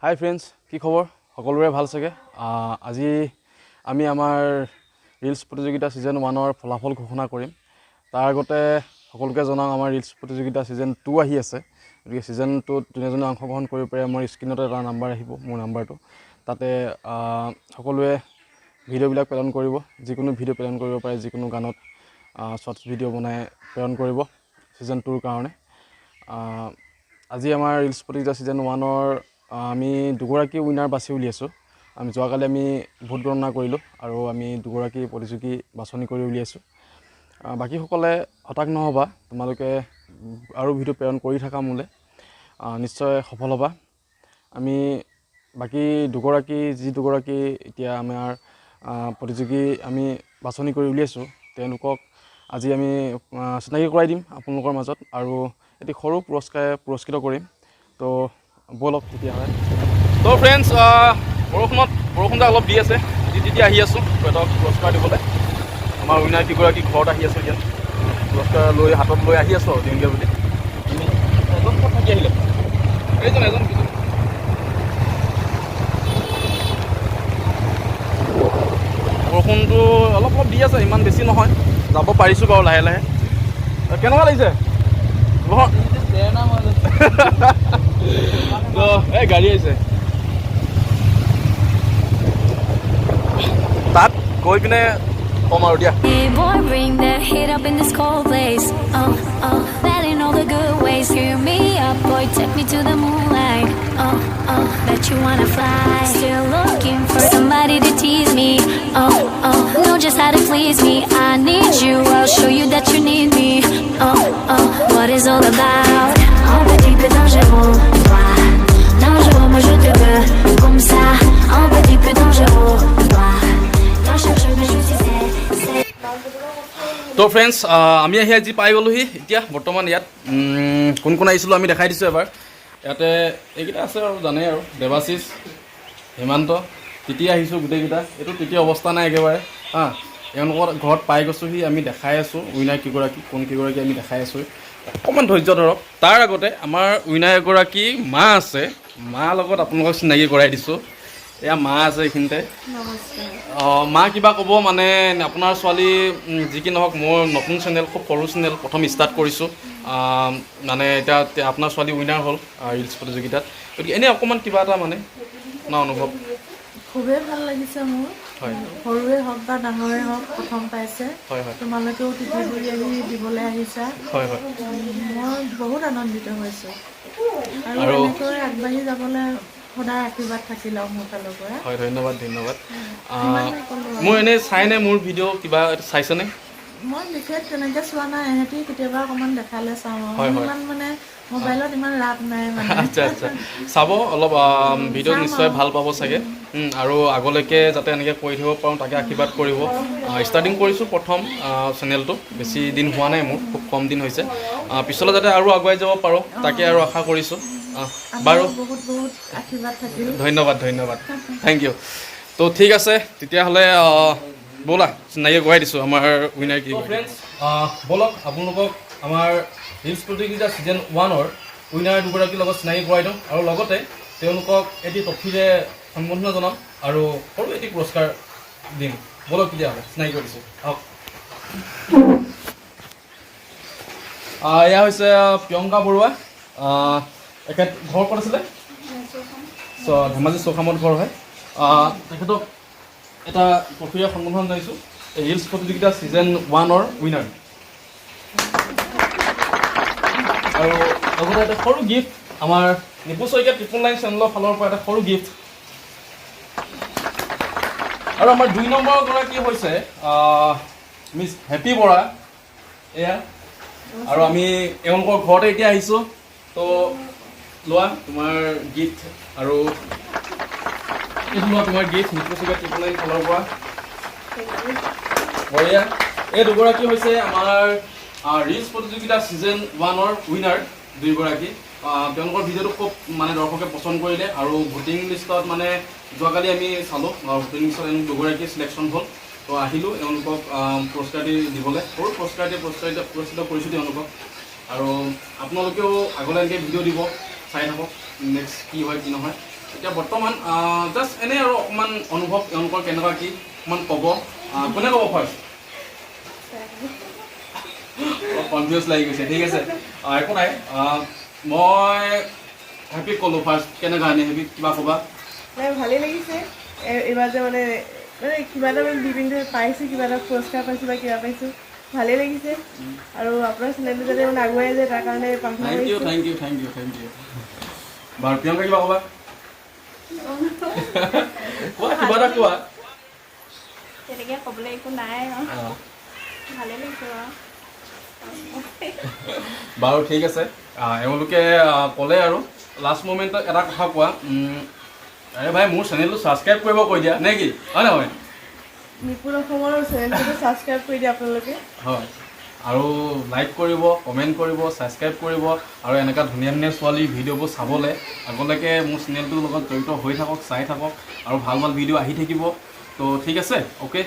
হাই friends, কি খবৰ? সকলোৰে ভাল চাগে। আজি আমি আমাৰ ৰিলছ প্ৰতিযোগিতা ছিজন 1ৰ ফলাফল ঘোষণা কৰিম। তাৰ আগতে সকলোকে জনাওঁ আমাৰ ৰিলছ প্ৰতিযোগিতা ছিজন 2 আহি আছে। গতিকে ছিজন 2ত যোনে যোনে অংশগ্ৰহণ কৰিব পাৰে মোৰ স্ক্ৰীণতে এটা নাম্বাৰ আহিব, মোৰ নাম্বাৰটো। তাতে সকলোৱে ভিডিঅ'বিলাক প্ৰেৰণ কৰিব, যিকোনো ভিডিঅ' প্ৰেৰণ কৰিব পাৰে, যিকোনো গানত শ্বৰ্টছ ভিডিঅ' বনাই প্ৰেৰণ কৰিব ছিজন 2ৰ কাৰণে। আজি আমাৰ ৰিলছ প্ৰতিযোগিতা ছিজন 1ৰ আমি দুগৰাকী উইনাৰ বাছি উলিয়াইছোঁ। যোৱাকালি আমি ভোট গণনা কৰিলোঁ আৰু আমি দুগৰাকী প্ৰতিযোগী বাছনি কৰি উলিয়াইছোঁ। বাকীসকলে হতাশ নহ'বা, তোমালোকে আৰু ভিডিঅ' প্ৰেৰণ কৰি থাকা মোলৈ, নিশ্চয় সফল হ'বা। আমি বাকী যি দুগৰাকী এতিয়া আমাৰ প্ৰতিযোগী আমি বাছনি কৰি উলিয়াইছোঁ, তেওঁলোকক আজি আমি চিনাকি কৰাই দিম আপোনালোকৰ মাজত আৰু এটি সৰু পুৰস্কাৰে পুৰস্কৃত কৰিম। তো ব'লক তেতিয়াহ'লে। তো ফ্ৰেণ্ডছ, বৰষুণটো অলপ দি আছে, তিতি আহি আছোঁ সিহঁতক পুৰস্কাৰ দিবলৈ। আমাৰ উইনাৰ কেইগৰাকী ঘৰত আহি আছোঁ, এতিয়া পুৰস্কাৰ হাতত লৈ আহি আছোঁ আৰু দিমগৈ বুলি। এজন ক'ত থাকি আহিলে? এজন বৰষুণটো অলপ দি আছে, ইমান বেছি নহয়, যাব পাৰিছোঁ বাৰু লাহে লাহে। কেনেকুৱা লাগিছে? এই গাড়ী আহিছে, তাত গৈ পিনে কম আৰু দিয়া। Just how to please me. I need you. I'll show you that you need me. What is all about? Un petit peu dangereux. Dangereux, moi je te veux comme ça. Un petit peu dangereux. T'en cherches, mais je suis c'est. তো friends, আমি আহি আজি পাই গ'লোহি। এতিয়া বৰ্তমান ইয়াত কোন কোন আহিছিলোঁ আমি দেখাই দিছোঁ এবাৰ। ইয়াতে এইকেইটা আছে আৰু জানেই আৰু, দেৱাশিষ, হিমান্ত, তিতি আহিছোঁ গোটেইকেইটা। এইটো তিতি অৱস্থা নাই একেবাৰে। এওঁলোকৰ ঘৰত পাই গৈছোঁহি, আমি দেখাই আছোঁ উইনাৰ কোন কেইগৰাকী আমি দেখাই আছোঁ। অকণমান ধৈৰ্য ধৰক। তাৰ আগতে আমাৰ উইনাৰ এগৰাকী মা আছে, মাৰ লগত আপোনালোকক চিনাকি কৰাই দিছোঁ। এয়া মা আছে এইখিনিতে। মা কিবা ক'ব মানে? আপোনাৰ ছোৱালী যি কি নহওক, মোৰ নতুন চেনেল, খুব সৰু চেনেল, প্ৰথম ষ্টাৰ্ট কৰিছোঁ। মানে এতিয়া আপোনাৰ ছোৱালী উইনাৰ হ'ল ৰিলছ প্ৰতিযোগিতাত। গতিকে এনেই অকণমান কিবা এটা মানে আপোনাৰ অনুভৱ? খুবেই ভাল লাগিছে মোৰ। হয়, সৰুৱে হওক বা ডাঙৰে হওক, প্ৰথম পাইছে। হয় হয়, তোমালোকেও তিতি বুৰি আহি দিবলৈ আহিছা। হয় হয়। মই বহুত আনন্দিত হৈছোঁ আৰু এনেকৈ আগবাঢ়ি যাবলৈ সদায় আশীৰ্বাদ থাকিল আৰু মোৰ ফালৰ পৰা। হয়, ধন্যবাদ। মোৰ এনেই চাইনে মোৰ ভিডিঅ' কিবা চাইছেনে? মই বিশেষ তেনেকৈ চোৱা নাই, এহেঁতি কেতিয়াবা অকণমান দেখালে চাওঁ আৰু ইমান মানে মোবাইলত ইমান ৰাপ নাই মানে। আচ্ছা, চাব অলপ ভিডিঅ' নিশ্চয় ভাল পাব চাগে। আৰু আগলৈকে যাতে এনেকৈ কৰি থাকিব পাৰোঁ তাকে আশীৰ্বাদ কৰিব। ষ্টাৰ্টিং কৰিছোঁ প্ৰথম চেনেলটো, বেছি দিন হোৱা নাই মোৰ, খুব কম দিন হৈছে। পিছলৈ যাতে আৰু আগুৱাই যাব পাৰোঁ তাকে আৰু আশা কৰিছোঁ। বাৰু, বহুত বহুত আশীৰ্বাদ থাকিল। ধন্যবাদ, থেংক ইউ। তো ঠিক আছে তেতিয়াহ'লে, ব'লা চিনাকি কৰাই দিছোঁ আমাৰ উইনাৰ কি। ফ্ৰেণ্ডছ, ব'লক আপোনালোকক আমাৰ ৰিলছ প্ৰতিযোগিতা ছিজন 1ৰ উইনাৰ দুগৰাকীৰ লগত চিনাকি কৰাই দিওঁ আৰু লগতে তেওঁলোকক এটি ট্ৰফিৰে সম্বৰ্ধনা জনাম আৰু সৰু এটি পুৰস্কাৰ দিম। ব'লক তেতিয়াহ'লে চিনাকি কৰি দিছোঁ। এয়া হৈছে প্ৰিয়ংকা বৰুৱা। এখেত ঘৰ ক'ত আছিলে? ধেমাজি চৌখামত ঘৰ হয়। তেখেতক এটা ট্ৰফিৰে সম্বৰ্ধনা জনাইছোঁ, ৰিলছ প্ৰতিযোগিতা ছিজন 1ৰ উইনাৰ। আৰু লগতে এটা সৰু গিফ্ট, আমাৰ নিপু শইকীয়া 999 চেনেলৰ ফালৰ পৰা এটা সৰু গিফ্ট। আৰু আমাৰ 2 নম্বৰ গৰাকী হৈছে মিছ হেপী বৰা। এয়া, আৰু আমি এওঁলোকৰ ঘৰতে এতিয়া আহিছোঁ। তো লোৱা তোমাৰ গিফ্ট, আৰু এইটো লোৱা তোমাৰ গিফ্ট নিপু শইকীয়া 999 ফালৰ পৰা। বঢ়িয়া। এই দুগৰাকী হৈছে আমাৰ ৰিলছ প্ৰতিযোগিতা ছিজন 1ৰ উইনাৰ দুইগৰাকী। তেওঁলোকৰ ভিডিঅ'টো খুব মানে দৰ্শকে পচন্দ কৰিলে আৰু ভোটিং লিষ্টত মানে যোৱাকালি আমি চালোঁ, ভোটিং লিষ্টত এওঁলোক দুগৰাকী চিলেকশ্যন হ'ল। তো আহিলোঁ এওঁলোকক পুৰস্কাৰ দিবলৈ, সৰু পুৰস্কৃত কৰিছোঁ তেওঁলোকক। আৰু আপোনালোকেও আগলৈ এনেকৈ ভিডিঅ' দিব, চাই থাকক নেক্সট কি হয় কি নহয়। এতিয়া বৰ্তমান জাষ্ট এনেই আৰু অকণমান অনুভৱ তেওঁলোকৰ কেনেকুৱা কি অকণমান ক'ব কোনে ক'ব ফাৰ্ষ্ট কনফিউজ লাগি গৈছে ঠিক আছে একো নাই মই হেপীক ক'লোঁ ফাৰ্ষ্ট কেনেকুৱা এনে হেপী কিবা ক'বা নাই ভালেই লাগিছে এইবাৰ যে মানে কিবা এটা মানে দিপিনটো পাইছোঁ কিবা এটা পুৰস্কাৰ পাইছোঁ বা কিবা পাইছোঁ ভালেই লাগিছে আৰু আপোনাৰ চেনেলটো যাতে মানে আগুৱাই যায় তাৰ কাৰণে প্ৰাৰ্থনা থেংক ইউ কৰিছোঁ thank you thank you thank you বাৰু প্ৰিয়ংকা কিবা ক'বা কোৱা কিবা এটা কোৱা তেনেকৈ ক'বলৈ একো নাই আৰু ভালেই লাগিছে বাৰু ঠিক আছে এওঁলোকে ক'লে আৰু লাষ্ট মমেণ্টত এটা কথা কোৱা আৰে ভাই মোৰ চেনেলটো ছাবস্ক্ৰাইব কৰিব কৈ দিয়া নে কি হয় নহয় নিপুণ অসমৰ চেনেলটো ছাবস্ক্ৰাইব কৰি দিয়ে আপোনালোকে হয় আৰু লাইক কৰিব কমেণ্ট কৰিব ছাবস্ক্ৰাইব কৰিব আৰু এনেকুৱা ধুনীয়া ধুনীয়া ছোৱালীৰ ভিডিঅ'বোৰ চাবলৈ আগলৈকে মোৰ চেনেলটোৰ লগত জড়িত হৈ থাকক চাই থাকক আৰু ভাল ভাল ভিডিঅ' আহি থাকিব তো ঠিক আছে okay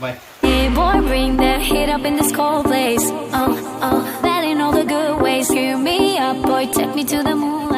bye Hey boy, bring that heat up in this cold place. That ain't all the good ways. Fill me up, boy, take me to the moon.